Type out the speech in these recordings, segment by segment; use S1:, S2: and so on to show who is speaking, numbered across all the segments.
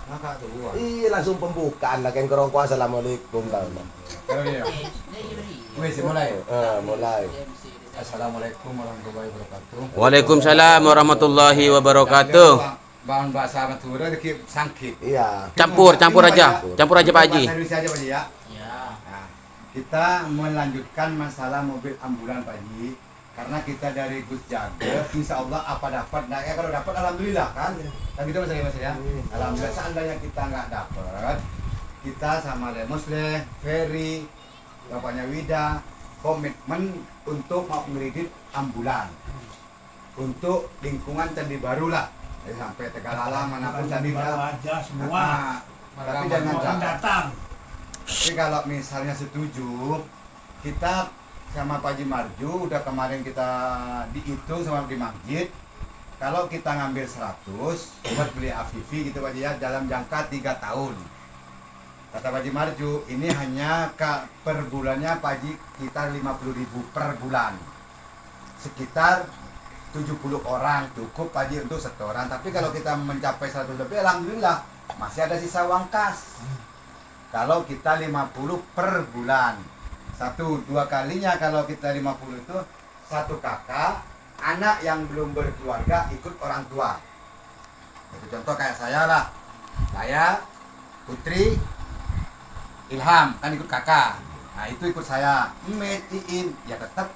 S1: Maka tuh.
S2: Iya langsung pembukaan lah kan kerongko assalamualaikum kau.
S1: Kalau dia. Wes mulai.
S2: Mulai.
S1: Assalamualaikum warahmatullahi wabarakatuh.
S3: Waalaikumsalam warahmatullahi wabarakatuh.
S1: Bangun bahasa Madura dikit sangkit.
S2: Iya.
S3: Campur aja Pak Haji.
S1: Bahasa Indonesia aja Pak Haji ya. Nah, kita melanjutkan masalah mobil ambulan Pak Haji. Karena kita dari Gus Jaga, insya Allah apa dapat, nah ya kalau dapat alhamdulillah kan gitu mas ya. Alhamdulillah seandainya kita nggak dapat, kita sama Lemusle, Ferry, bapaknya Wida, komitmen untuk mau ngeridit ambulan untuk lingkungan Candi Baru lah, sampai Tegalalang manapun Candi Baru
S4: aja semua.
S1: Tapi jangan
S4: datang.
S1: Tapi kalau misalnya setuju, kita sama Pak Haji Marju udah kemarin kita dihitung sama di masjid, kalau kita ngambil 100 buat beli Afifi gitu Pak Haji ya, dalam jangka 3 tahun. Kata Pak Haji Marju, ini hanya per bulannya Pak Haji kita 50.000 per bulan, sekitar 70 orang cukup Pak Haji untuk setoran. Tapi kalau kita mencapai 100 lebih, alhamdulillah masih ada sisa uang kas. Kalau kita 50 per bulan, 1-2 kalinya kalau kita 50 itu satu kakak, anak yang belum berkeluarga ikut orang tua. Itu contoh kayak saya lah, saya, Putri, Ilham kan ikut kakak. Nah itu ikut saya, Iin ya tetap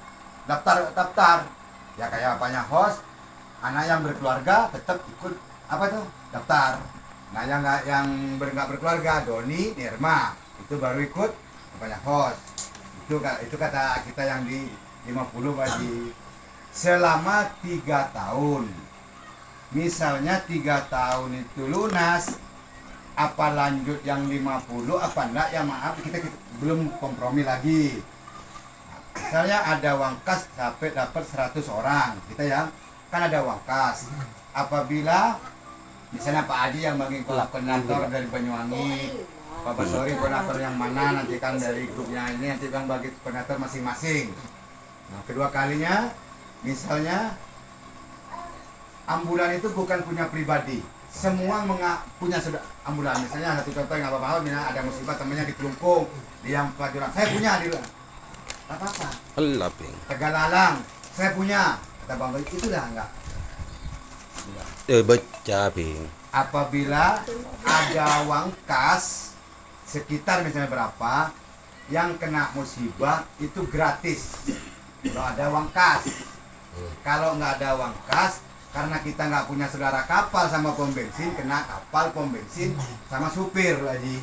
S1: daftar. Ya kayak apanya host, anak yang berkeluarga tetap ikut apa tuh daftar. Nah yang nggak berkeluarga, Doni, Nirma itu baru ikut apanya host. Itu kata kita yang di 50 Haji. Selama 3 tahun, misalnya 3 tahun itu lunas, apa lanjut yang 50 apa enggak ya maaf kita belum kompromi lagi. Misalnya ada uang kas sampai dapat 100 orang kita ya kan ada uang kas. Apabila misalnya Pak Haji yang bagi koordinator dari Banyuwangi, Pak Basori koordinator yang mana, nanti kan dari grupnya ini nanti kan bagi koordinator masing-masing. Nah kedua kalinya misalnya ambulan itu bukan punya pribadi, semua punya sudah ambulan. Misalnya satu contoh yang apa-apa, misalnya ada musibah temannya di Kelungkung, di yang pelajaran saya punya di apa-apa Tegalalang saya punya, kata Bang Baik itulah enggak
S3: Baca Bing.
S1: apabila ada uang kas sekitar misalnya berapa yang kena musibah itu gratis kalau ada uang kas. Kalau nggak ada uang kas karena kita nggak punya saudara kapal sama pom bensin, kena kapal, pom bensin sama supir lagi,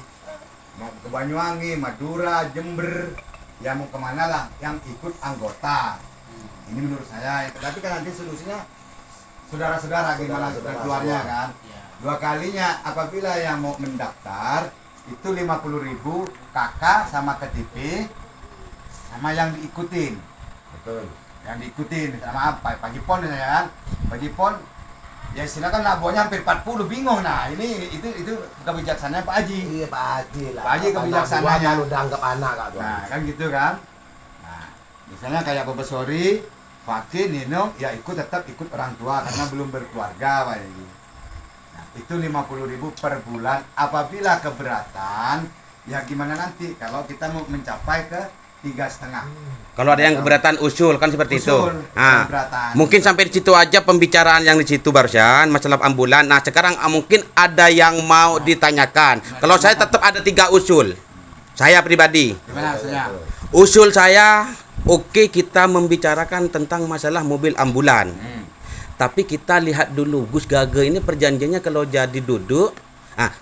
S1: mau ke Banyuwangi, Madura, Jember, ya mau kemana lah yang ikut anggota. Ini menurut saya, tapi kan nanti solusinya saudara-saudara gimana keluarnya kan. 2 kalinya apabila yang mau mendaftar itu 50.000 kakak sama KTP sama yang diikutin.
S2: Betul.
S1: Yang diikutin sama apa? Pak Jipon misalnya kan. Pak Jipon ya silakan labuannya hampir 40 bingung. Nah, itu kebijaksanaan Pak Haji.
S2: Iya Pak Haji lah.
S1: Pak Haji kebijaksanaannya
S2: udah anggap anak kak tuh.
S1: Nah, kan gitu kan. Nah, misalnya kayak Bapak Sori, Fakir, Nino ya tetap ikut orang tua karena belum berkeluarga Pak Haji. Itu 50.000 per bulan. Apabila keberatan, ya gimana nanti kalau kita mau mencapai ke 3,5.
S3: Kalau ada yang keberatan usul kan seperti itu. Nah,
S1: keberatan.
S3: mungkin sampai di situ aja pembicaraan yang di situ barusan masalah ambulan. Nah, sekarang mungkin ada yang mau ditanyakan. Kalau saya tetap ada 3 usul. Saya pribadi.
S1: Gimana maksudnya?
S3: Usul saya, oke kita membicarakan tentang masalah mobil ambulan. Tapi kita lihat dulu Gus Gaga ini perjanjiannya kalau jadi duduk,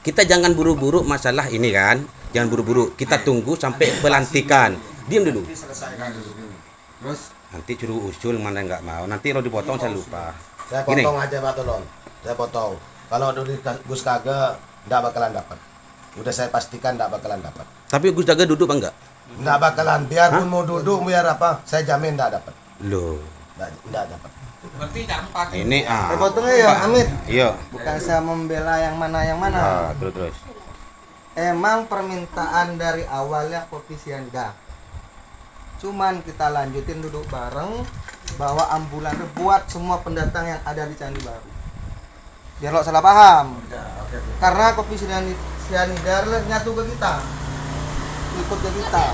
S3: kita jangan buru-buru masalah ini kan, jangan buru-buru. Kita tunggu sampai pelantikan. Diam dulu.
S1: Diselesaikan dulu. Terus
S3: Nanti suruh usul mana nggak mau. Nanti kalau dipotong saya lupa.
S2: Saya
S3: Gini.
S2: potong aja Pak Tolon. Saya potong. Kalau di Gus Gaga nggak bakalan dapat. Udah saya pastikan nggak bakalan dapat.
S3: Tapi Gus Gaga duduk apa enggak?
S2: Nggak bakalan. Biarpun mau duduk biar apa, saya jamin nggak dapat.
S3: Loh.
S2: Nggak dapat.
S1: berarti dampak
S3: Ini
S5: Saya potongnya ya, Amit.
S3: Iya.
S5: Bukan saya membela yang mana.
S3: Terus.
S5: Emang permintaan dari awalnya kopi sianda. Cuman kita lanjutin duduk bareng bahwa ambulan buat semua pendatang yang ada di Candi Baru. biar lo salah paham. Karena kopi sianida nyatu ke kita, ikut ke kita.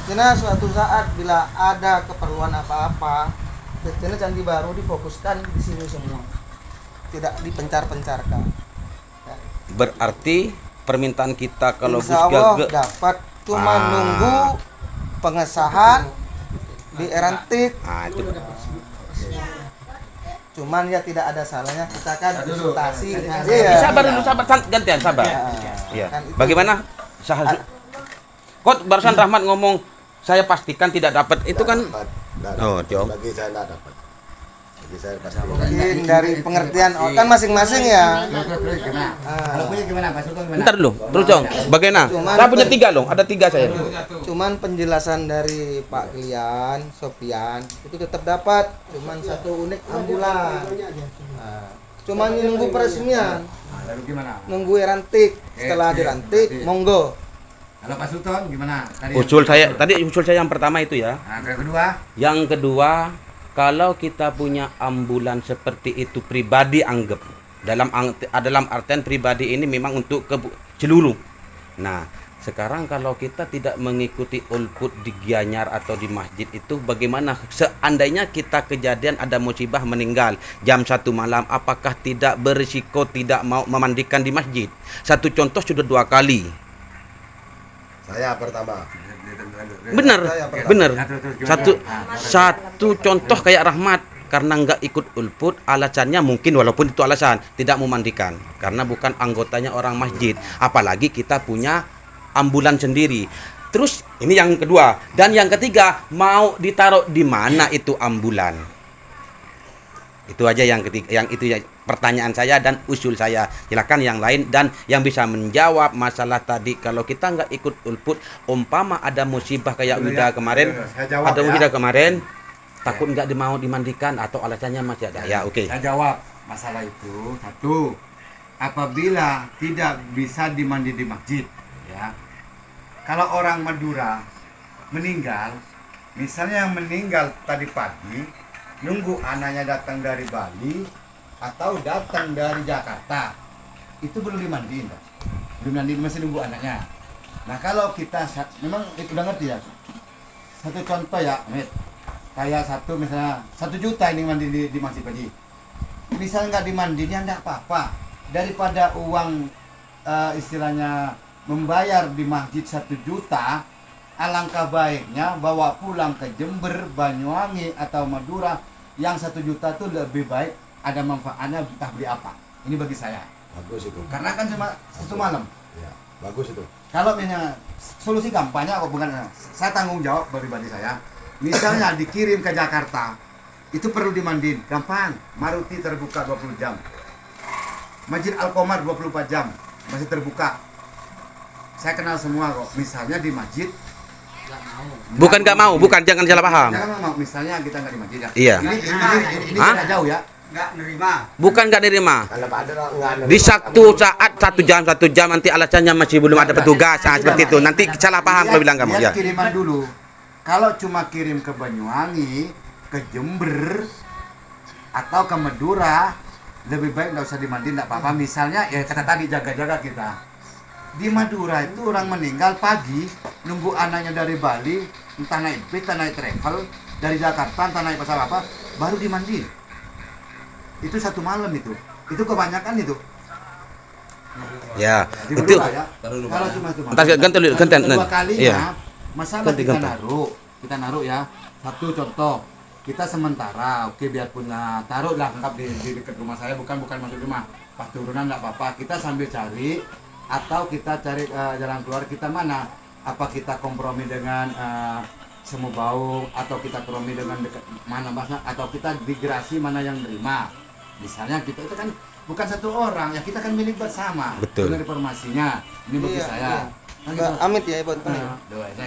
S5: Karena suatu saat bila ada keperluan apa-apa, karena Candi Baru difokuskan di sini semua, tidak dipencar-pencarkan.
S3: Berarti permintaan kita kalau Gus
S5: Insya Allah
S3: Gage
S5: dapat, cuma nunggu pengesahan di Erantik.
S3: itu
S5: Cuman ya tidak ada salahnya kita kan
S1: Dulu.
S5: konsultasi.
S3: sabar dulu, gantian sabar. Iya.
S5: Kan itu.
S3: Bagaimana? Kok barusan Rahmat ngomong saya pastikan tidak dapat itu kan. Oh, Jom.
S2: Bagi saya enggak dapat. Bagi saya pasti.
S5: Mungkin dari pengertian kan masing-masing ya.
S1: Terus gimana? Kalau punya gimana Pak Sultan gimana?
S3: Bentar dulu, terus Jong. Bagaimana?
S5: Cuman
S3: Saya punya 3 loh, ada 3 saya.
S5: Cuman penjelasan dari Pak Klian, Sofian itu tetap dapat. Cuman 1 unit ambulan. Nah, cuman nunggu peresmian,
S1: Lalu gimana?
S5: nunggu Erantik. Setelah dirantik, monggo.
S1: Kalau Pak Sultan gimana?
S3: Usul saya yang pertama itu ya.
S1: Nah, yang kedua,
S3: Yang kedua, kalau kita punya ambulan seperti itu pribadi anggap dalam artian pribadi ini memang untuk seluruh. Nah, sekarang kalau kita tidak mengikuti ulput di Gianyar atau di masjid itu bagaimana seandainya kita kejadian ada musibah meninggal jam 1 malam, apakah tidak berisiko tidak mau memandikan di masjid? Satu contoh sudah 2 kali.
S2: Saya pertama.
S3: Benar.
S1: Terus,
S3: Satu contoh kayak Rahmat karena nggak ikut ulput, alasannya mungkin walaupun itu alasan tidak memandikan karena bukan anggotanya orang masjid, apalagi kita punya ambulan sendiri. Terus ini yang kedua, dan yang ketiga mau ditaruh di mana itu ambulan? Itu aja yang ketiga, yang itu ya pertanyaan saya dan usul saya. Silakan yang lain dan yang bisa menjawab masalah tadi. Kalau kita nggak ikut ulput, umpama ada musibah kayak Wida kemarin,
S1: saya jawab
S3: ada
S1: ya.
S3: Wida kemarin, takut nggak mau dimandikan atau alasannya masih ada. Ya oke.
S1: Saya jawab masalah itu. 1, apabila tidak bisa dimandi di masjid, ya. Kalau orang Madura meninggal, misalnya yang meninggal tadi pagi, nunggu anaknya datang dari Bali atau datang dari Jakarta, itu belum dimandiin, Pak. Belum mandi, masih nunggu anaknya. Nah, kalau kita memang itu udah ngerti ya. Satu contoh ya, Amit. Kayak misalnya 1 juta ini mandi di masjid Pak Haji. Misalnya nggak dimandiin ya nggak apa-apa. Daripada uang istilahnya membayar di masjid 1 juta, alangkah baiknya bawa pulang ke Jember, Banyuwangi atau Madura yang 1 juta itu lebih baik, ada manfaatnya entah beli apa. Ini bagi saya.
S2: Bagus itu.
S1: Karena kan cuma 1 malam.
S2: Ya, bagus itu.
S1: Kalau misalnya solusi gampangnya kok bukan, saya tanggung jawab pribadi saya. Misalnya dikirim ke Jakarta, itu perlu dimandiin, gampang. Maruti terbuka 20 jam. Masjid Al-Qomar 24 jam masih terbuka. Saya kenal semua kok. Misalnya di masjid
S3: Bukan nggak mau, bukan, jangan salah paham.
S1: Jangan mau, misalnya kita nggak di masjid ya.
S3: Iya.
S1: Ini
S3: Hah?
S1: tidak jauh ya.
S3: Bukan nggak nerima.
S2: Kalau ada orang enggak ada.
S3: Di satu saat 1 jam nanti alasannya masih belum ada petugas, nah, seperti itu. Nanti salah paham kalau bilang kamu ya.
S1: Lihat kiriman dulu. Kalau cuma kirim ke Banyuwangi, ke Jember, atau ke Madura, lebih baik nggak usah dimandiin, nggak apa-apa. Misalnya ya kata tadi jaga-jaga kita. Di Madura itu orang meninggal pagi, nunggu anaknya dari Bali, entah naik bis, entah naik travel, dari Jakarta, entah naik pesawat apa, baru dimandiin. Itu 1 malam itu kebanyakan itu.
S3: Ya,
S1: Di
S3: itu.
S1: Madura ya. Kalau cuma itu
S3: Entar ganti dulu, ganti.
S1: kedua kalinya,
S3: Iya.
S1: masalah
S3: Ganti.
S1: kita naruh ya. Satu contoh, kita sementara, oke biarpun taruhlah lengkap di dekat rumah saya, bukan masuk rumah, pas turunan nggak apa-apa. Kita sambil cari atau kita cari jalan keluar kita mana? Apa kita kompromi dengan Semu Baung atau kita kompromi dengan dekat mana masnya, atau kita digerasi mana yang nerima? Misalnya kita itu kan bukan 1 orang ya, kita kan milik bersama.
S3: Betul.
S1: Dengan informasinya ini bagi
S5: Iya,
S1: saya.
S5: iya.
S1: Kan
S5: Mbak
S1: gitu.
S5: Amit ya buat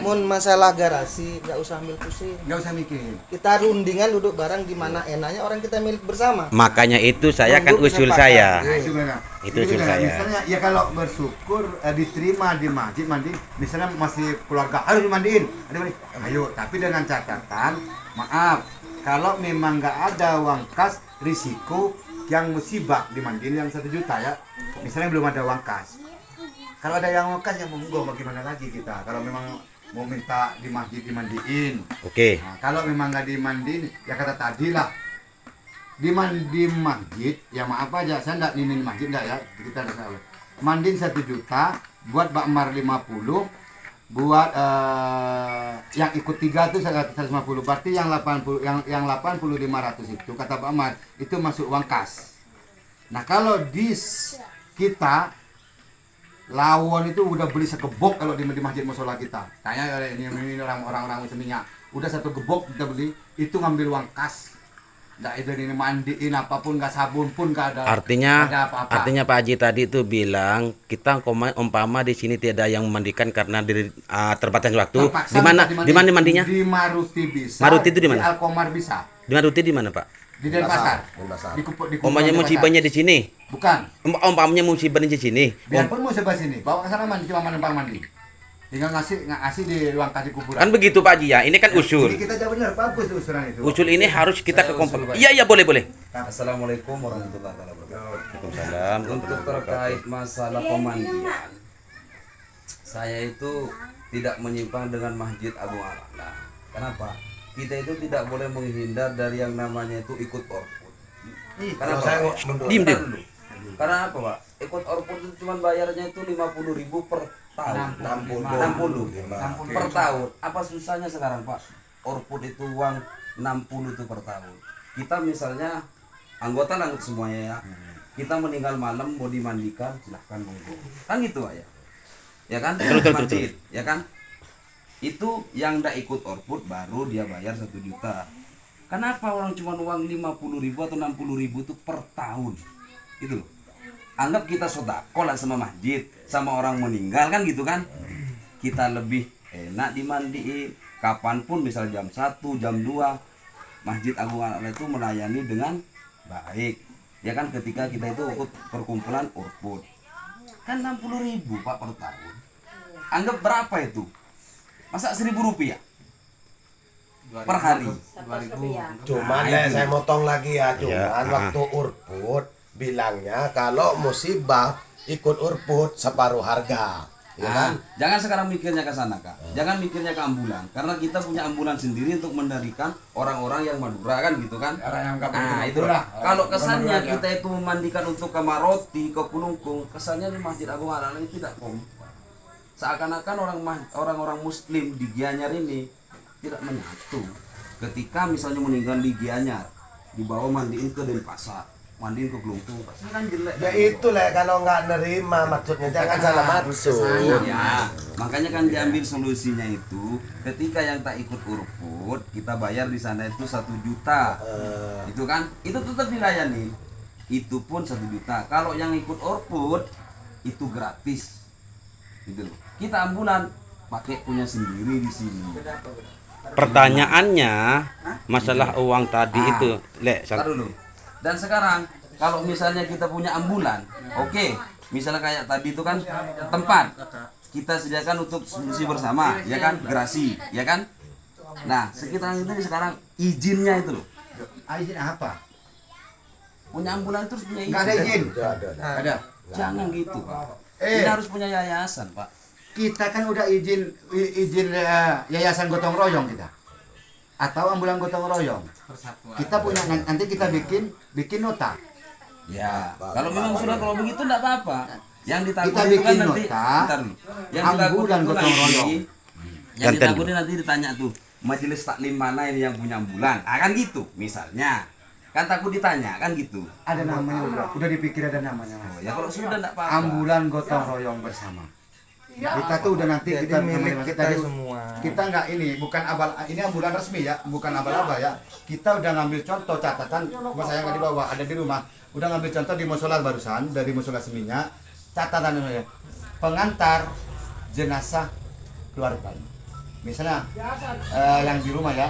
S5: mun masalah garasi nggak usah ambil pusing.
S1: Nggak usah mikir.
S5: Kita rundingan duduk bareng di mana enaknya orang kita milik bersama.
S3: Makanya itu saya kan
S5: Tunggu
S3: usul
S5: kesempatan.
S3: saya.
S1: Nah, itu benar.
S3: Itu
S1: Ini
S3: usul
S1: benar.
S3: saya.
S1: Misalnya ya kalau bersyukur diterima di masjid mandi, misalnya masih keluarga harus dimandiin. Ayo, tapi dengan catatan, maaf, kalau memang nggak ada uang kas, risiko yang musibah dimandiin yang 1 juta ya, misalnya belum ada uang kas. Kalau ada yang uang kas, yang monggo, bagaimana lagi kita? Kalau memang mau minta di masjid dimandiin.
S3: Oke.
S1: Nah, kalau memang nggak dimandiin, ya kata tadi lah. Di masjid, ya maaf aja, saya nggak di masjid nggak ya, kita ada salah. Mandiin 1 juta, buat bakmar 50, buat yang ikut 3 itu 150, berarti yang 80 yang 80 500 itu kata bakmar itu masuk uang kas. Nah kalau kita lawon itu udah beli sekebok kalau di masjid musola kita. Tanya ini orang-orang muslimnya. Udah 1 gebok kita beli, itu ngambil uang kas. Nggak itu ini mandiin apapun, nggak sabun pun nggak ada.
S3: Artinya
S1: nggak ada apa-apa.
S3: artinya Pak Haji tadi itu bilang kita umpama di sini tidak ada yang memandikan karena terbatas waktu.
S1: Terpaksa
S3: Di mana mandinya?
S1: Di Maruti bisa.
S3: Maruti itu di mana?
S1: Di Alkomar bisa.
S3: Di Maruti di mana, Pak?
S1: Di Denpasar.
S2: Denpasar.
S1: Di
S3: Umpamanya musibahnya di sini.
S1: Bukan.
S3: Umpamanya musibahnya di sini.
S1: Biarpun mau sebelah sini, bawa ke sana mandi, cuma mandi. Tinggal ngasih di ruang kasih kuburan.
S3: Kan begitu Pak Haji ya. Ini kan usul.
S1: Jadi kita jawab benar, bagus tuh usulan itu.
S3: Usul ini harus kita ke
S4: Saya usul, Pak.
S3: Iya boleh.
S4: Assalamualaikum warahmatullahi wabarakatuh.
S3: Waalaikumsalam.
S4: Untuk terkait masalah pemandian, saya itu tidak menyimpang dengan Masjid Agung Al-A'la. Kenapa? Kita itu tidak boleh menghindar dari yang namanya itu ikut orput. Karena
S2: Kalau saya
S4: Pak,
S2: mundur.
S3: Diem.
S4: dulu. Karena apa, Pak? Ikut orput itu cuma bayarnya itu 50.000 per tahun. 60 per tahun. Apa susahnya sekarang, Pak? Orput itu uang 60 itu per tahun. Kita misalnya anggota semuanya ya. Kita meninggal malam mau dimandikan, silahkan monggo. Kan gitu, Pak ya. Ya kan?
S3: Betul.
S4: Masjid, ya kan? Itu yang tidak ikut orput baru dia bayar 1 juta. Kenapa orang cuma uang 50.000 atau 60.000 itu per tahun? Itu loh. Anggap kita sodako lah sama masjid, sama orang meninggal kan gitu kan? Kita lebih enak dimandiin. Kapanpun misal jam 1, jam 2, Masjid Agung Al-A'la itu melayani dengan baik. Ya kan ketika kita itu ikut perkumpulan orput. Kan 60.000 Pak per tahun. Anggap berapa itu? Masa 1.000 rupiah per hari?
S2: Cuman saya motong lagi ya, cuman waktu urput bilangnya kalau musibah ikut urput separuh harga, ya kan?
S4: Jangan sekarang mikirnya ke sana, Kak. Jangan mikirnya ke ambulan, karena kita punya ambulan sendiri untuk mendarikan orang-orang yang Madura kan gitu kan. Nah, itulah. Kalau kesannya kita itu memandikan untuk ke Maroti, ke Kulungkung, kesannya di Masjid Agung Al-A'la itu tidak kompak. Seakan-akan orang-orang muslim di Gianyar ini tidak menyatu. Ketika misalnya meninggal di Gianyar, dibawa mandiin ke Denpasar, mandiin ke Kelungkung, kan jelek.
S2: Ya itulah kalau nggak nerima maksudnya jangan salah maksud.
S4: Ya, makanya kan diambil solusinya itu ketika yang tak ikut urput kita bayar di sana itu 1 juta. Itu kan, itu tetap dilayani. Itu pun 1 juta. Kalau yang ikut urput itu gratis. Gitu loh. Kita ambulan pakai punya sendiri di sini.
S3: Pertanyaannya masalah uang tadi itu,
S4: Ntar dulu. Dan sekarang kalau misalnya kita punya ambulan, oke, misalnya kayak tadi itu kan tempat kita sediakan untuk solusi bersama, ya kan, gerasi, ya kan. Nah, sekitar itu sekarang izinnya itu loh.
S1: Izin apa?
S4: Punya ambulan terus punya izin.
S1: Nggak ada izin.
S2: Ada.
S4: Jangan gitu, Pak. Ini harus punya yayasan, Pak.
S1: Kita kan udah izin yayasan gotong royong kita. Atau ambulan gotong royong. Kita punya nanti kita bikin nota.
S4: Ya, kalau memang sudah kalau begitu enggak apa-apa. Yang ditakut
S1: Kita
S4: itu
S1: bikin
S4: kan nanti
S1: nota,
S4: bentar dulu. Yang ditakut
S1: ambulan
S4: itu
S1: gotong
S4: nanti,
S1: royong.
S4: yang
S3: Ganten.
S4: ditakutin nanti ditanya tuh, majelis taklim mana ini yang punya ambulan? Ah, kan gitu, misalnya. Kan takut ditanya, kan gitu.
S1: Ada namanya udah dipikir ada namanya.
S4: Oh, ya kalau sudah enggak apa-apa.
S1: Ambulan gotong royong bersama. Kita tuh udah nanti
S5: Jadi
S1: kita
S5: milik kita
S1: tadi-
S5: semua.
S1: Kita nggak ini bukan ini ambulan resmi ya, bukan abal-abal ya. Kita udah ngambil contoh catatan, cuma saya nggak dibawa, ada di rumah. Udah ngambil contoh di musola barusan dari musola Seminya, catatan namanya pengantar jenazah keluarga. Misalnya yang di rumah ya,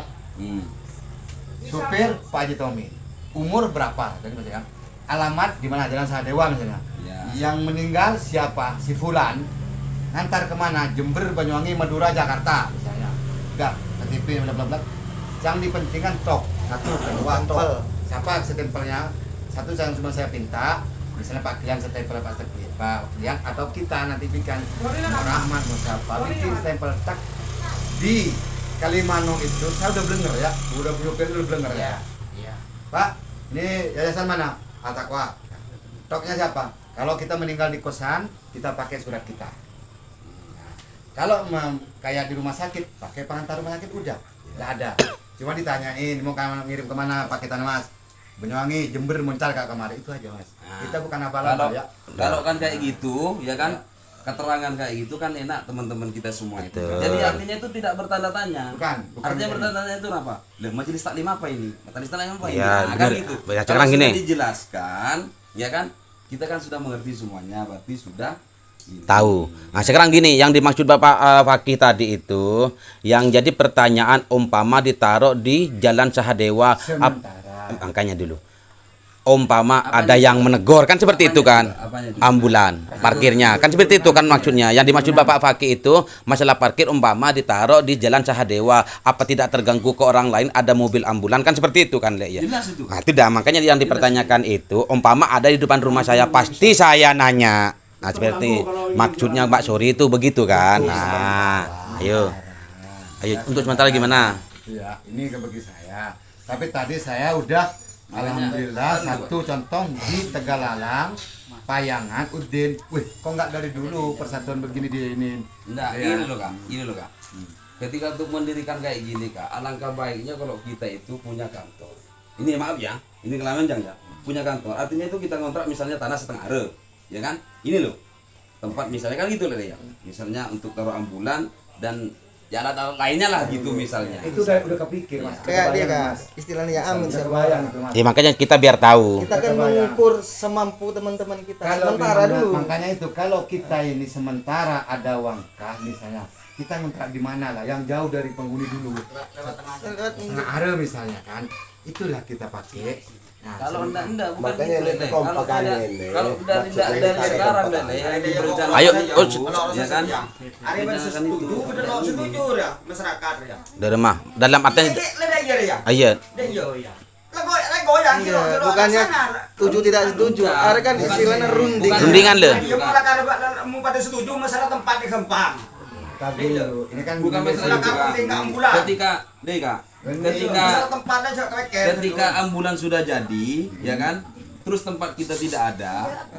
S1: supir Pak Haji Tommy, umur berapa tadi misalnya, alamat di mana Jalan Sahadewa misalnya,
S4: Ya.
S1: yang meninggal siapa, si Fulan, ngantar kemana, Jember, Banyuwangi, Madura, Jakarta misalnya, udah KTP bla bla bla, yang dipentingkan tok, 1, 2, tok, siapa setempelnya, 1, satu yang cuma saya pinta, misalnya Pak Klian stempel Pak Klian atau kita nanti bikin Rahmat Mustafa bikin stempel tak di Kalimano itu. Saya udah blenger ya, udah blenger ya.
S5: Iya.
S1: Pak, ini yayasan mana? Al-Taqwa. Toknya siapa? Kalau kita meninggal di kosan, kita pakai surat kita. Nah, kalau kayak di rumah sakit, pakai pengantar rumah sakit udah, nggak ada. Cuma ditanyain mau ngirim kemana paketan Mas? Banyuwangi, Jember, Muncar Kak kemarin itu aja Mas. Kita bukan apa-apa ya.
S4: Kalau kan kayak gitu, ya kan keterangan kayak gitu kan enak teman-teman kita semua itu.
S3: Betul.
S4: Jadi artinya itu tidak bertanda tanya.
S1: Bukan
S4: Artinya
S1: gitu.
S4: bertanda tanya itu apa? Lah majelis taklim apa ini? Majelis taklim apa ini?
S3: Ya,
S4: Nah,
S3: benar.
S4: kan gitu.
S3: Ya,
S4: Kalau
S3: sekarang
S4: sudah
S3: gini.
S4: dijelaskan, ya kan kita kan sudah mengerti semuanya, berarti sudah ini.
S3: Tahu. Nah, sekarang gini, yang dimaksud Bapak Fakih tadi itu, yang jadi pertanyaan umpama ditaruh di Jalan Sahadewa,
S1: Sementara.
S3: angkanya dulu. Umpama ada yang menegur kan seperti itu kan,
S4: Apanya itu?
S3: ambulan parkirnya kan seperti itu kan maksudnya. Yang dimaksud Bapak Fakih itu masalah parkir umpama ditaruh di Jalan Sahadewa, apa tidak terganggu ke orang lain ada mobil ambulan kan seperti itu kan, Le ya.
S4: Jelas itu.
S3: Nah, tidak, makanya yang dipertanyakan itu umpama ada di depan rumah saya pasti saya nanya. Nah, seperti maksudnya Mbak Suri itu begitu kan. Nah, ayo. Ayo untuk sementara gimana?
S1: Iya, ini bagi saya. Tapi tadi saya udah alhamdulillah satu contoh di Tegalalang, Payangan, Udin. Wih, kok nggak dari dulu persatuan begini di ini?
S4: Enggak,
S1: Ya.
S4: ini loh Kak, ini loh Kak. Ketika untuk mendirikan kayak gini Kak, alangkah baiknya kalau kita itu punya kantor. Ini maaf ya, ini kelamanjang ya. Punya kantor, artinya itu kita kontrak misalnya tanah setengah are, ya kan? Ini loh, tempat misalnya kan gitu loh ya. Misalnya untuk taruh ambulan dan ya alat-alat lainnya lah gitu misalnya.
S1: Itu udah kepikir Mas.
S5: Kayak dia
S1: Kebayang,
S5: Kak,
S1: Mas.
S5: istilahnya ya amin
S1: Udah
S5: serba.
S1: kebayang itu Mas.
S3: Ya makanya kita biar tahu.
S5: Kita kan mengukur semampu teman-teman kita.
S1: Kalau
S5: Sementara
S1: memang-
S5: dulu.
S1: makanya itu kalau kita ini sementara ada uang kah misalnya kita ngontrak di mana lah yang jauh dari penghuni dulu nah ada misalnya kan itulah kita pakai nah,
S4: Kalau enggak bukan
S2: Makanya
S4: gitu,
S2: ini
S4: Lele.
S2: kekompakan
S4: Kalau ada
S2: ini.
S4: kalau dari
S2: Maksudnya
S4: dari
S2: kita
S4: sekarang
S2: kekompakan.
S4: Lele yang direncanakan
S3: Ayo,
S4: itu, ya kan?
S6: Hari ini
S4: Rencanakan itu.
S6: setuju, bener lo setuju ya masyarakat ya.
S3: Dari mah dalam artian
S6: Leda ya.
S3: ayo.
S6: Iya. Lego yang
S5: Iya, bukannya setuju tidak setuju. Ada kan istilahnya runding.
S3: Rundingan le.
S6: Ya malah kalau mau pada setuju masalah tempat di Gempang.
S1: tapi dulu ini kan
S4: Bukan
S1: begini,
S4: masalah itu,
S6: Silakan
S4: Kak.
S6: tinggal ambulan.
S4: Ketika Kak, ketika
S6: Masalah tempatnya juga kayak
S4: ketika ambulan sudah jadi, ya kan? Terus tempat kita tidak ada,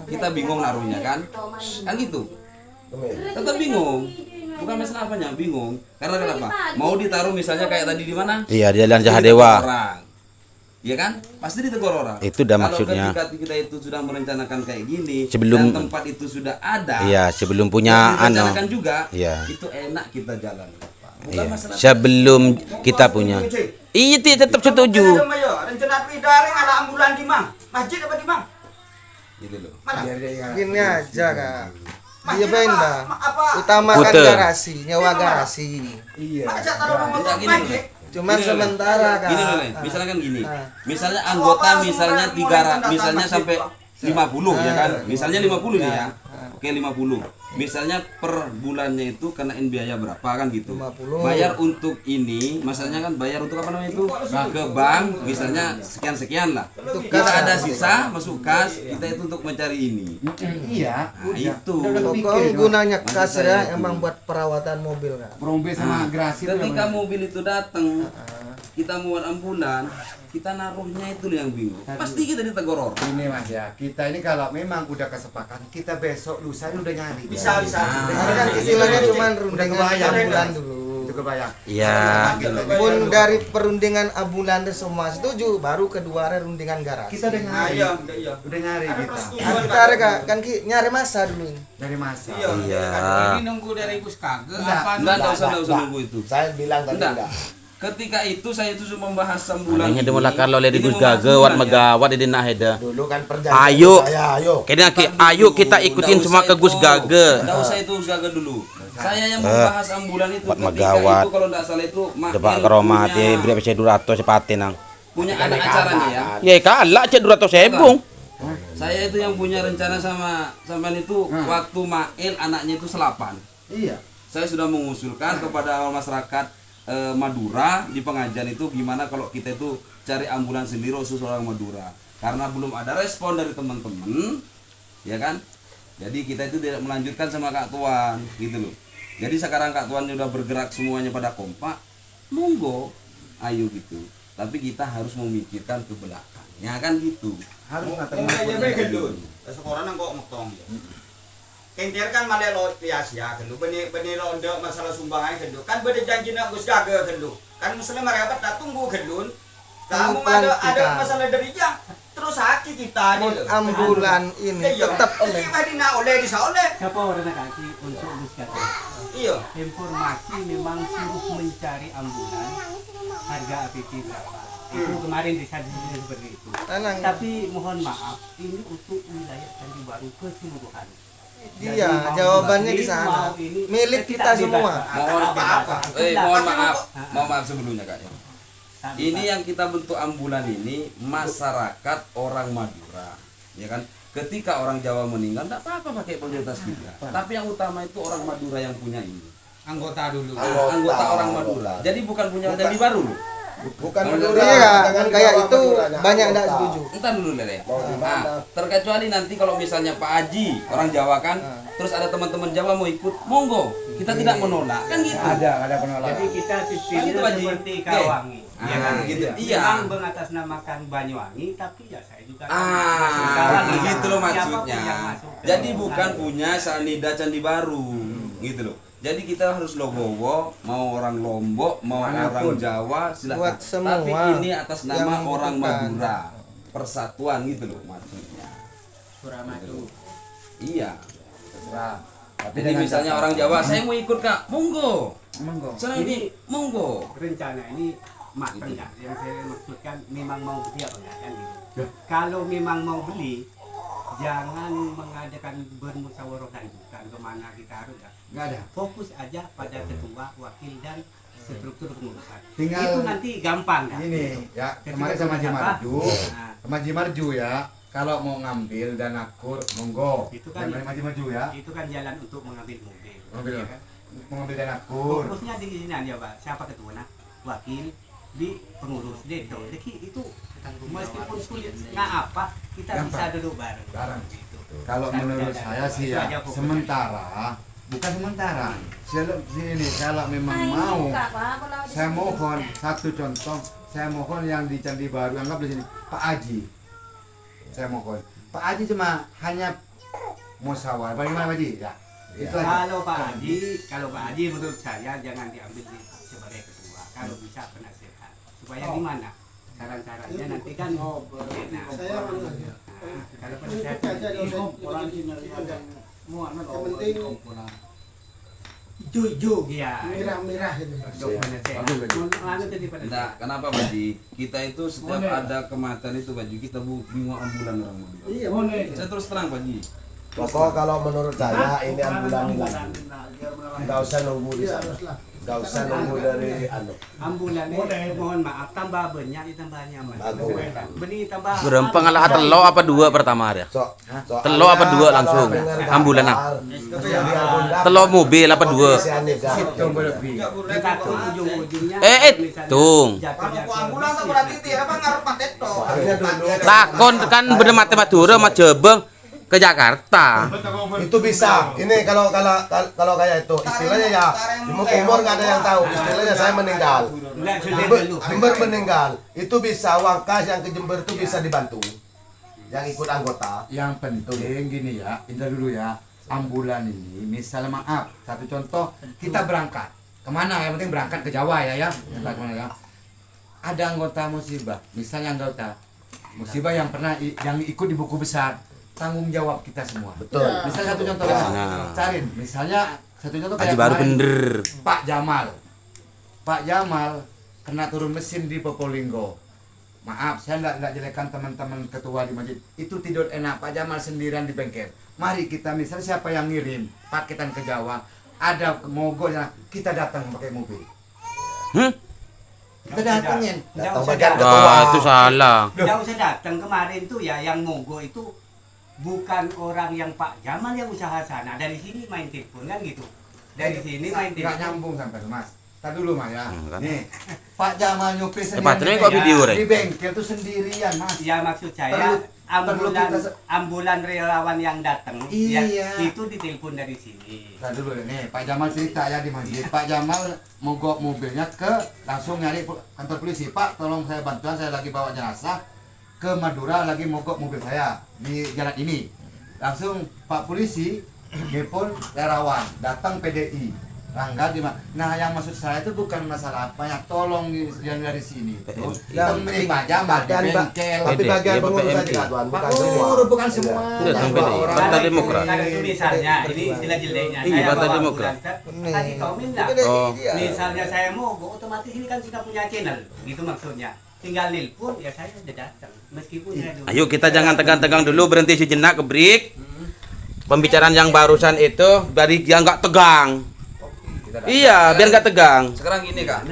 S4: kita bingung naruhnya kan? Kan gitu. Tetap bingung. Bukan masalah apanya, bingung. Karena kenapa? Mau ditaruh misalnya kayak tadi di mana?
S3: Iya, di Jalan
S4: Pasti
S3: Sahadewa.
S4: ditegur orang. Iya kan? Pasti ditegur orang.
S3: Itu dah
S4: Kalau
S3: maksudnya.
S4: ketika kita itu sudah merencanakan kayak gini,
S3: Sebelum-
S4: dan tempat itu sudah ada.
S3: Iya, sebelum punya
S4: dan
S3: anu.
S4: direncanakan juga.
S3: Iya.
S4: Itu enak kita jalan. Bukan
S3: Iya.
S4: masalah.
S3: Sebelum kita punya. Iya, tetap setuju.
S6: Rencana dari anak ambulan di Mang. Masjid apa di Mang?
S4: Gitu loh.
S6: Mana?
S1: biar dia ingat.
S5: Gini aja Kak.
S6: Masjid
S5: Iya
S6: apa?
S5: Mbak.
S6: Apa?
S5: Utamakan
S3: Puter.
S5: garasi, nyawa garasi.
S1: iya
S6: Masjid taruh rumah
S4: Enggak, gini,
S6: masjid.
S5: Cuman
S4: Gini,
S5: sementara Kak.
S4: Gini loh, Le. Misalnya kan gini.
S5: Ah.
S4: Misalnya anggota misalnya misalnya sampai 50 ya kan. Misalnya 50 nih ya. Oke 50. Misalnya per bulannya itu kenain biaya berapa kan gitu.
S5: 50.
S4: Bayar untuk ini, masalahnya kan bayar untuk apa namanya itu? Ke bank misalnya sekian-sekian lah. Kita ada sisa masuk kas, kita itu untuk mencari ini.
S1: iya
S4: Nah, itu.
S5: Pokoknya gunanya kas ya emang buat perawatan mobil Kak.
S1: Prombe sama grasi itu
S4: Ketika
S1: namanya.
S4: mobil itu datang, kita muat ambulan, kita naruhnya itu yang bingung. Pasti kita ditegur orang.
S1: ini Mas ya kita ini kalau memang udah kesepakatan kita besok lusa ini udah nyari
S6: Bisa.
S5: Karena kan istilahnya cuman rundingan
S1: kebayang.
S5: ambulan dulu.
S1: itu kebayang
S3: Iya.
S5: Pun dari perundingan ambulan itu semua setuju, baru kedua ada rundingan garasi.
S1: kita udah nyari
S6: Iya.
S1: udah nyari kita
S5: Nah, kita ada Kak, kan nyari masa dulu ini.
S1: dari masa
S3: Iya.
S7: Ini nunggu dari Gus Kage
S1: Enggak.
S7: apa
S4: Enggak usah nunggu itu.
S2: Saya bilang tadi
S4: Enggak.
S2: enggak.
S4: Ketika itu saya itu membahas ambulan.
S3: Ini
S4: ini.
S3: mula kalau le di
S4: Ini
S3: Gus
S4: membahas
S3: Gage wat
S4: ambulan ya.
S3: megawat di nak heda.
S2: Dulu kan perjanjian
S3: Ayo.
S2: saya, ayo.
S3: Kena ayo kita ikutin
S4: Nggak
S3: semua
S4: usah
S3: ke Gus
S4: itu.
S3: Gage.
S4: Nggak usah itu Gus Gage dulu. Saya yang membahas ambulan itu
S3: Buat
S4: ketika
S3: megawat.
S4: itu kalau enggak salah itu
S3: Coba keromati beri PC 200 sepate nang.
S4: punya anak acaranya ya.
S3: Ya kalah cek 200 sebung.
S4: Saya itu yang punya rencana sama sampean itu waktu Mail anaknya itu selapan.
S1: iya
S4: Saya sudah mengusulkan kepada masyarakat Madura di pengajian itu gimana kalau kita itu cari ambulan sendiri khusus orang Madura. karena belum ada respon dari teman-teman, ya kan? Jadi kita itu tidak melanjutkan sama Kak Tuan, gitu loh. Jadi sekarang Kak Tuan udah bergerak semuanya pada kompak, monggo, ayo gitu. Tapi kita harus memikirkan ke belakangnya kan gitu.
S1: Harus
S6: Aja be gendut. Sekolah nang kok motong. Kenter kan malah lo sia-sia gendut. Beni ronde masalah sumbangan gendut. Kan beda janji nak Gus Gaga gendut. Kan mesti mereka tak tunggu gendut. Kamu ada masalah dari jam. Terus sakit kita nih.
S5: Ambulan ini tetap oleh
S6: oleh bisa oleh.
S7: Siapa orang kaki untuk Gus Gaga?
S6: Iya.
S7: Informasi memang suruh mencari ambulan harga APP berapa. Itu kemarin disajikan seperti itu.
S5: Tenang.
S7: Tapi mohon maaf, ini untuk wilayah Candi Baru keseluruhan.
S5: Iya, jawabannya di sana. Milik kita semua.
S4: Mohon maaf sebelumnya Kak. Ini yang kita bentuk ambulan ini masyarakat orang Madura, ya kan? Ketika orang Jawa meninggal, tidak apa-apa pakai prioritas kita. Tapi yang utama itu orang Madura yang punya ini.
S7: Anggota dulu.
S4: Anggota orang Madura. Jadi bukan punya Candi Baru loh.
S2: Bukan
S4: Madura.
S5: Iya,
S2: jangan
S5: kayak
S2: Jawa
S5: itu
S2: Maduranya,
S5: banyak
S2: anggota.
S5: tidak setuju.
S4: Entar dulu Lele.
S2: Mau di mana?
S4: Nah, terkecuali nanti kalau misalnya Pak Haji orang Jawa kan, terus ada teman-teman Jawa mau ikut, monggo. Kita tidak menolak kan gitu.
S1: ada penolakan.
S7: Jadi kita
S4: Kan
S7: sistemnya
S4: itu, Haji.
S7: seperti Kawangi. Ya kan?
S4: gitu. Iya.
S7: Memang mengatasnamakan Banyuwangi, tapi ya saya juga
S4: Begitu loh maksudnya.
S7: Siapapun yang masuk ke
S4: Jadi bukan
S7: Kawangi.
S4: punya Sanida Candi Baru, gitu loh. Jadi kita harus logowo, mau orang Lombok, mau
S1: Manapun.
S4: orang Jawa, silakan.
S5: Buat semua
S4: Tapi ini atas nama
S5: yang
S4: orang
S5: membutuhkan.
S4: Madura, persatuan gitu loh maksudnya.
S7: Suramadu.
S4: Iya.
S1: Terserah. Tapi
S4: Jadi
S1: dengan
S4: misalnya
S1: catatan.
S4: orang Jawa, saya mau ikut Kak, monggo.
S1: Monggo.
S4: Saya ini monggo.
S7: Rencana ini matang ya. Yang saya maksudkan memang mau beli apa enggak kan gitu.
S1: Ya.
S7: Kalau memang mau beli, jangan mengadakan bermusyawarah lanjutan kemana kita harus ya.
S1: Nggak ada.
S7: Fokus aja pada ketua, wakil dan struktur pengurusan.
S1: Tinggal
S7: Itu nanti gampang kan?
S1: Ini ya,
S7: Ketika
S1: kemarin sama Haji
S7: siapa?
S1: Marju.
S7: Nah,
S1: Sama Haji Marju ya. Kalau mau ngambil dan akur, monggo.
S7: Itu kan-
S1: Jangan Haji Marju ya.
S7: itu kan jalan untuk mengambil mobil.
S1: Mengambil.
S7: ya kan?
S1: Mengambil dan akur.
S7: Fokusnya di sini aja Pak. Siapa ketua nah? Wakil di pengurus dedo. Jadi itu meskipun sulit nggak apa, kita
S1: Gampang.
S7: bisa duduk bareng.
S1: Bareng.
S7: Gitu.
S1: Kalau
S7: Kan
S1: menurut
S7: ada-
S1: saya sih
S7: itu
S1: ya,
S7: aja fokusnya.
S1: sementara bukan sementara. Sini kalau memang mau, saya mohon satu contoh, saya mohon yang di Candi Baru, anggap di sini Pak Haji. Saya mohon. Pak Haji cuma hanya musyawarah. Bagaimana Pak Haji? Ya. Itu aja.
S7: Kalau Pak Haji menurut saya jangan diambil sebagai ketua. Kalau bisa penasehat. Supaya gimana? Saran-sarannya nanti kan enak. Nah, kalau penasehat
S5: Jujur.
S7: iya.
S5: Merah-merah itu.
S7: Untuk penasehat. Anu tadi
S4: Nah,
S7: penasehat.
S4: kenapa Baji? Kita itu setiap ada kematian itu Baji, kita bingung ambulan orang Madura.
S5: Iya,
S4: Saya terus terang Baji.
S2: Pokok kalau menurut saya ini ambulan ini lagi. Nggak usah nunggu di sana. Nggak usah nunggu dari anu.
S7: Ambulan ini mohon maaf tambah banyak ditambah nyaman.
S2: Bagus.
S7: Benih tambah.
S3: Berempeng lah telo apa dua pertama ya?
S2: Soalnya
S3: Telo apa dua
S2: kalau
S3: langsung?
S2: dengar
S3: Ambulan
S2: kabar, jadi ambulan
S3: Telo mobil apa dua?
S2: Cyanida.
S1: Itu berlebih.
S7: Kita tuh ujung-ujungnya.
S3: tung.
S6: Aku ambulan tuh berarti tidak apa ngarep patet toh.
S2: Soalnya dulu
S3: Takon kan bener mati Madura sama Jebeng ke Jakarta.
S2: itu bisa. Ini kalau kayak itu istilahnya ya umur nggak ada yang tahu. Istilahnya saya meninggal.
S7: Enggak sudah
S2: Jember,
S7: dulu.
S2: Jember meninggal. Itu bisa uang kas yang ke Jember itu bisa dibantu. Yang ikut anggota.
S1: Yang penting gini ya, Indah dulu ya. Ambulan ini, misalnya maaf, satu contoh, kita berangkat. Kemana? Yang penting berangkat ke Jawa ya. Entah kemana ya. Ada anggota musibah, misalnya anggota musibah yang pernah yang ikut di buku besar, tanggung jawab kita semua.
S2: Betul.
S1: Misalnya satu contoh ya,
S3: Nah.
S1: Carin, misalnya satu contoh
S3: Haji
S1: kayak
S3: Baru
S1: kemarin,
S3: bener.
S1: Pak Jamal kena turun mesin di Popolinggo. Maaf, saya nggak jelekan teman-teman ketua di masjid. Itu tidur enak, Pak Jamal sendirian di bengkel. Mari kita misalnya siapa yang ngirim paketan ke Jawa, ada mogoknya, kita datang pakai mobil. Kita datangin.
S2: Datang
S7: Nggak usah
S2: bagian
S7: datang.
S2: ketua.
S3: Wah, itu salah.
S7: Nggak usah datang kemarin tuh ya yang mogok itu bukan orang yang Pak Jamal yang usaha sana. Dari sini main telepon kan gitu. Dari sini main
S1: Nggak
S7: telepon.
S1: nyambung sampai Mas. Tak dulu Mas ya.
S3: Kan.
S1: Nih, Pak Jamal nyupir sendiri.
S3: Pak, ternyata kok video, Re?
S1: Di bengkel tuh sendirian, Mas.
S7: Ya maksud saya
S1: Perlu- perlu
S7: ambulan
S1: kita
S7: ambulan relawan yang datang
S1: Iya.
S7: itu ditelepon dari sini.
S1: Nah dulu nih, Pak Jamal cerita ya di masjid. Pak Jamal mogok mobilnya langsung nyari kantor polisi. Pak, tolong saya bantuan, saya lagi bawa jenazah ke Madura, lagi mogok mobil saya di jalan ini. Langsung Pak polisi nelpon relawan, datang PDI. Rangga di mana? Nah, yang maksud saya itu bukan masalah apa ya, tolong yang dari sini itu
S2: Yang
S1: menerima Jamal di
S2: bagian,
S1: bengkel.
S2: tapi bagian
S3: PDI,
S2: pengurus
S3: PMI.
S2: aja Tuan,
S1: Pak
S2: bukan semua.
S1: Guru bukan semua.
S3: Tidak,
S1: Yang
S3: PDI.
S1: orang
S3: Partai
S1: lain.
S3: Demokrat.
S7: Kalau itu misalnya, ini istilah jeleknya.
S3: Iya,
S7: Saya
S3: Partai
S7: bawa
S3: Demokrat.
S7: ambulan, kasih komen lah.
S3: Oh.
S7: Misalnya saya mau, otomatis ini kan sudah punya channel, gitu maksudnya. Tinggal nelpon, ya saya udah datang. Meskipun saya dulu.
S3: Ayo kita jangan tegang-tegang dulu, berhenti sejenak ke break. Pembicaraan yang barusan itu dari yang nggak tegang. Iya, biar nggak tegang.
S4: Sekarang gini Kak.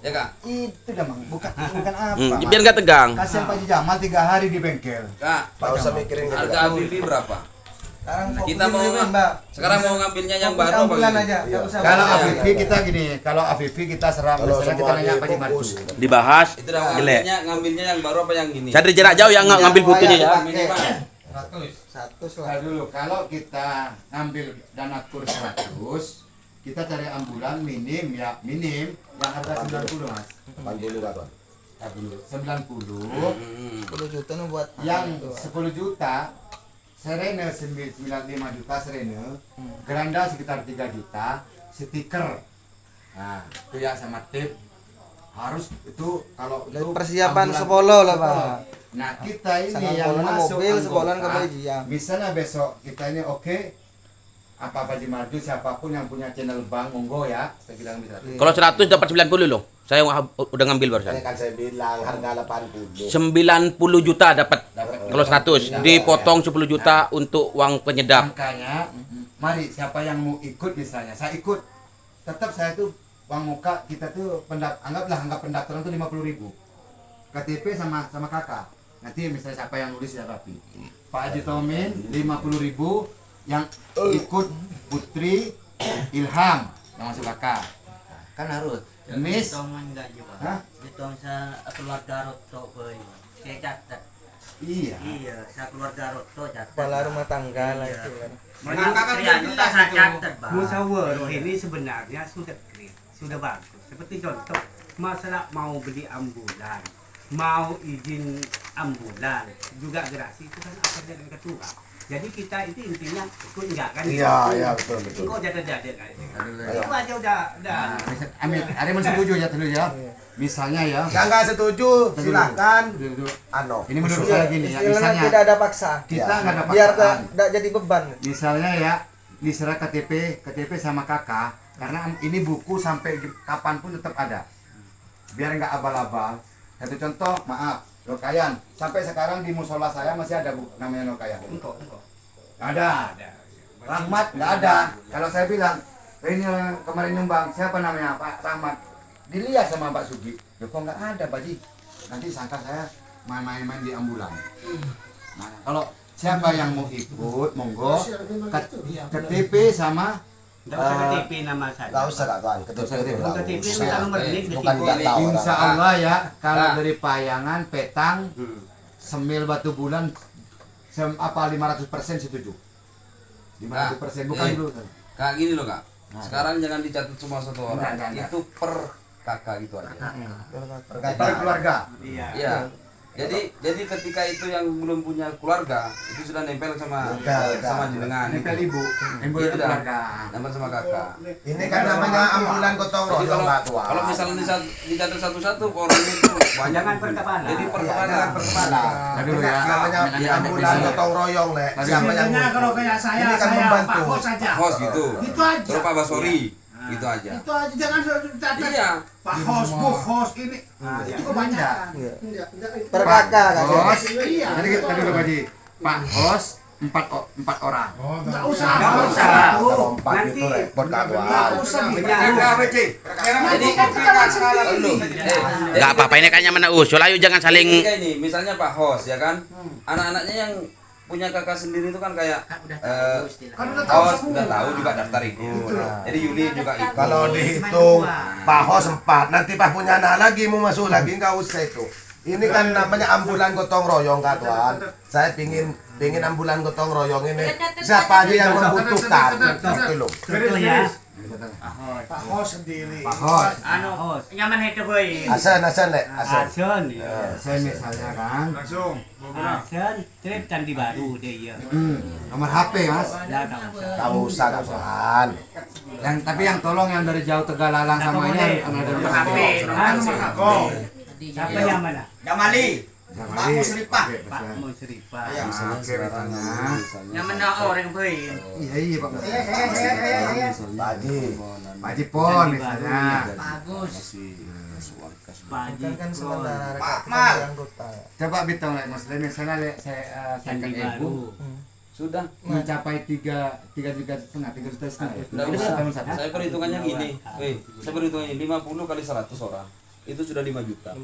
S4: Ya Kak.
S1: Itu dah Mang, bukan apa. Mas.
S3: Biar nggak tegang.
S1: Kasihan Pak Jamal 3 hari di bengkel.
S4: Kak,
S2: Nggak usah mikirin gitu.
S4: harga Avivi berapa?
S5: Sekarang
S4: Nah,
S5: fokus
S4: kita mau
S5: dulu, Mbak.
S4: sekarang mau ngambilnya yang
S5: Fokus
S4: baru apa
S5: ambulan
S4: gini?
S5: aja, nggak usah
S1: Kalau
S5: banyak.
S1: Afifi kita gini, kalau Afifi kita serap,
S2: Kalau
S1: misalnya kita
S2: semua
S1: nanya Pak Jamal
S2: fokus.
S3: Dibahas.
S4: Itu dah
S3: Jelek.
S4: ngambilnya yang baru apa yang gini?
S3: Cari jarak jauh yang nggak ngambil fotonya ya.
S4: Minimal.
S5: 100 lah.
S1: Nah, dulu kalau kita ngambil dana kur 100, kita cari ambulan minim yang harga 90 Mas.
S2: 80 Kak Tuan.
S1: Nah, dulu 90
S5: 10 juta nih buat
S1: yang
S5: itu.
S1: 10 juta Serene 95 juta Serene, Granda sekitar 3 juta, stiker. Nah, itu ya sama tip. Harus itu kalau
S5: Dan
S1: itu
S5: persiapan
S1: ambulan
S5: sepolo lah,
S1: sepolo.
S5: Pak.
S1: Nah, kita ini
S5: Sangat
S1: yang
S5: sepolonya
S1: masuk
S5: mobil,
S1: anggota,
S5: sepolan ke baju, ya.
S1: misalnya besok kita ini oke, apa Haji Marju siapapun yang punya channel bank monggo ya, saya bilang bisa.
S3: Kalau 100 dapat 90 loh. Saya udah ngambil barusan.
S2: Ini kan saya bilang harga 80.
S3: 90 juta dapat. Kalau 100 dipotong 10 juta untuk uang penyedap.
S1: Makanya, mari siapa yang mau ikut misalnya, saya ikut. Tetap saya tuh uang muka kita tuh anggap pendaftaran tuh 50.000. KTP sama kakak. Nanti misalnya siapa yang nulis ya rapi. Pak Haji Tomin 50.000 yang ikut Putri Ilham yang masuk kakak. Kan harus. Miss, hah?
S8: Itu saya keluarga Roto boy. Saya catat.
S1: Iya.
S8: Iya, saya keluarga Roto catat.
S5: Kepala rumah tangga lah itu kan.
S8: Saya catat, Bang.
S7: Musyawarah ini sebenarnya sudah clear, sudah bagus. Seperti contoh, masalah mau beli ambulan, mau izin ambulan, juga gerasi itu kan apa dengan ketua. Jadi kita itu intinya ikut enggak kan?
S2: Iya, betul.
S7: Kok jadi kan? Itu aja udah.
S1: Nah, Amin, Ari setuju ya dulu ya. Misalnya ya.
S2: Yang nggak setuju silakan.
S1: Dulu.
S2: Ano.
S1: Ini menurut saya gini ya,
S5: Istilahnya
S1: misalnya
S5: tidak ada paksa.
S1: kita nggak ada
S5: Biar
S1: paksaan.
S5: tidak jadi beban.
S1: Misalnya ya, diserah KTP sama kakak, karena ini buku sampai kapanpun tetap ada. Biar nggak abal-abal. Satu contoh, maaf, Nokayan. Sampai sekarang di musola saya masih ada buku namanya Nokayan.
S7: Engkau.
S1: Nggak ada. Rahmat nggak ada. Kalau saya bilang, ini kemarin nyumbang, siapa namanya Pak Rahmat? Dilihat sama Pak Sugi. Ya kok nggak ada Pak Ji? Nanti sangka saya main-main di ambulan. Nah, kalau siapa yang mau ikut, monggo. KTP sama
S7: Enggak usah KTP nama saya.
S2: Nggak usah Kak Tuan. KTP nggak
S7: KTP
S2: usah.
S7: minta nomor ini
S2: Bukan nggak tahu.
S1: Insya
S2: orang.
S1: Allah ya, kalau dari Payangan, Petang, Semil Batu Bulan, 500% setuju. 500% bukan
S4: Nah,
S1: dulu.
S4: Kak gini loh Kak. Sekarang jangan dicatat semua satu orang.
S1: Enggak.
S4: Itu per kakak gitu aja.
S1: Per keluarga.
S7: Iya.
S4: Iya. Jadi ketika itu yang belum punya keluarga itu sudah nempel sama
S2: Udah.
S4: sama jenengan.
S1: Nempel ibu, nempel
S4: Itu dah.
S1: keluarga.
S4: Nempel sama kakak.
S2: Ini kan namanya ambulan gotong
S4: Jadi
S2: royong Kak Tuan.
S4: kalau misalnya dicatat satu-satu orang itu banyak
S7: Jangan perkepalan.
S4: Jadi
S2: Jangan
S4: perkepalan.
S2: perkepalan.
S1: Nah, dulu ya.
S2: Namanya
S4: Iya,
S2: ambulan
S4: iya.
S2: gotong royong le.
S1: Nah,
S2: Siapa yang
S9: Sebenarnya kalau kayak saya,
S2: Ini kan
S9: saya
S2: membantu.
S9: Pak Hos saja.
S4: Host gitu.
S9: Itu aja.
S4: Terus Pak Basori gitu aja.
S9: Itu aja, jangan catat.
S4: Iya.
S9: Pak Hos, Bu Hos ini. Itu kebanyakan.
S5: Per kakak kan.
S1: Hos,
S9: Iya.
S1: jadi kita dulu Pak Ji. Pak Hos, 4 orang.
S9: Enggak usah.
S7: Enggak usah.
S2: Kalau empat
S7: Nanti
S2: itu repot Kak Tuan.
S9: Enggak usah.
S1: Berapa Ji?
S4: Jadi
S3: Enggak apa-apa, ini kayaknya mana usul. Ayo jangan saling
S4: Ketika ini misalnya Pak Host ya kan, anak-anaknya yang punya kakak sendiri itu kan kayak
S9: Kan udah tahu
S4: Hos
S9: semua.
S4: udah tahu juga daftar ikut. Jadi Yuli juga ikut.
S2: Kalau dihitung Pak Hos 4, nanti Pak punya anak lagi mau masuk lagi nggak usah itu. Ini kan namanya ambulan gotong royong Kak Tuan. Saya pingin ambulan gotong royong ini siapa aja yang membutuhkan gitu loh.
S8: Contoh ya.
S9: Pak Hos sendiri.
S1: Pak Hos,
S8: Anu, nyaman itu boy.
S2: Asen Nek, asen.
S8: Asen.
S1: saya misalnya kan,
S8: Asen, trip candi baru dia ya.
S1: nomor HP mas.
S8: Ya tahu.
S2: Tahu usah Kak Tuan.
S1: Tapi yang tolong yang dari jauh Tegalalang sama ini yang ada di
S8: HP. Siapa yang mana?
S6: Jamali. Pak Musrifah.
S8: Pak Musrifah.
S6: Iya.
S8: Yang mana orang boy?
S1: Iya Pak.
S2: Pak Haji.
S1: Pak Haji Pon misalnya.
S8: Bagus. Pak Haji.
S5: Kan sementara
S6: Pak
S5: kita
S6: Mal.
S5: jadi anggota.
S1: Coba bilang lek mas, misalnya saya
S8: Candi
S1: kan
S8: baru.
S1: ibu
S4: Sudah.
S1: mencapai 3,5 juta setengah.
S4: Nggak usah. Saya perhitungannya gini. Saya perhitungannya 50 kali 100 orang. Itu sudah 5 juta.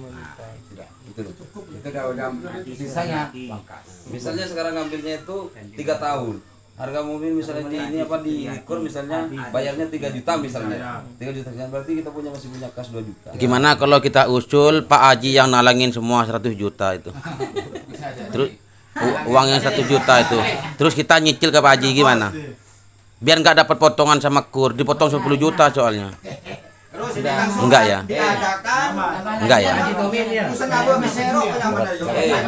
S4: Itu loh.
S1: Itu udah sisanya pangkas.
S4: Misalnya sekarang ngambilnya itu 3 tahun. Harga mobil misalnya di Ikor misalnya bayarnya 3 juta misalnya. 3 juta sekian berarti kita masih punya kas 2 juta.
S3: Gimana kalau kita usul Pak Haji yang nalangin semua 100 juta itu? Terus uang yang 1 juta itu. Terus kita nyicil ke Pak Haji gimana? Biar nggak dapat potongan sama kur, dipotong 10 juta soalnya.
S6: Terus ini kan
S3: Enggak ya?
S6: diadakan.
S3: Enggak ya?
S6: Usaha ngabo mesero yang benar ya.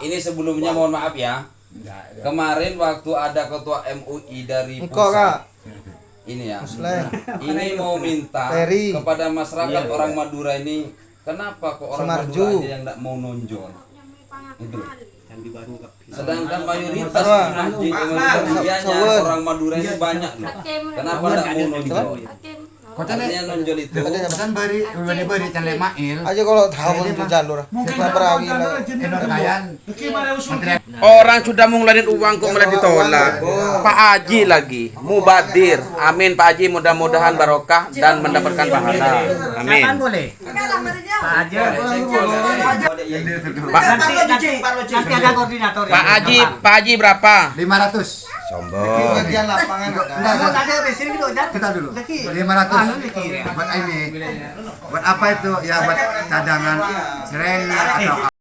S4: Ini sebelumnya mohon maaf ya. Kemarin waktu ada ketua MUI dari
S5: Engkau Kak.
S4: ini ya.
S5: Muslim.
S4: Ini mau minta
S5: Ferry.
S4: kepada masyarakat orang Madura ini, kenapa kok orang
S5: Semarju.
S4: Madura aja yang enggak mau nonjol? Itu loh.
S8: Candi baru.
S4: Sedangkan mayoritas
S5: Wah.
S4: masjid orang Madura ini banyak loh. Kenapa enggak mau nonjol?
S1: Kota
S4: Artinya nonjol itu
S1: kan beri can Mail.
S5: Aja kalau tahu untuk jalur. Kita berawi lah.
S1: Kayan
S3: Orang sudah mau ngeluarin uang kok malah ditolak. Pak Haji lagi, mubadir. Amin Pak Haji, mudah-mudahan barokah dan mendapatkan pahala. Amin.
S8: Kapan boleh? Pak Haji. Nanti ada koordinator.
S3: Pak Haji berapa?
S1: 500.
S3: Sombong.
S5: Bagian lapangan ada.
S8: Enggak ada di sini dulu.
S1: Kita dulu.
S8: 500.
S1: 500. Buat ini. Buat apa itu? Ya buat cadangan serena atau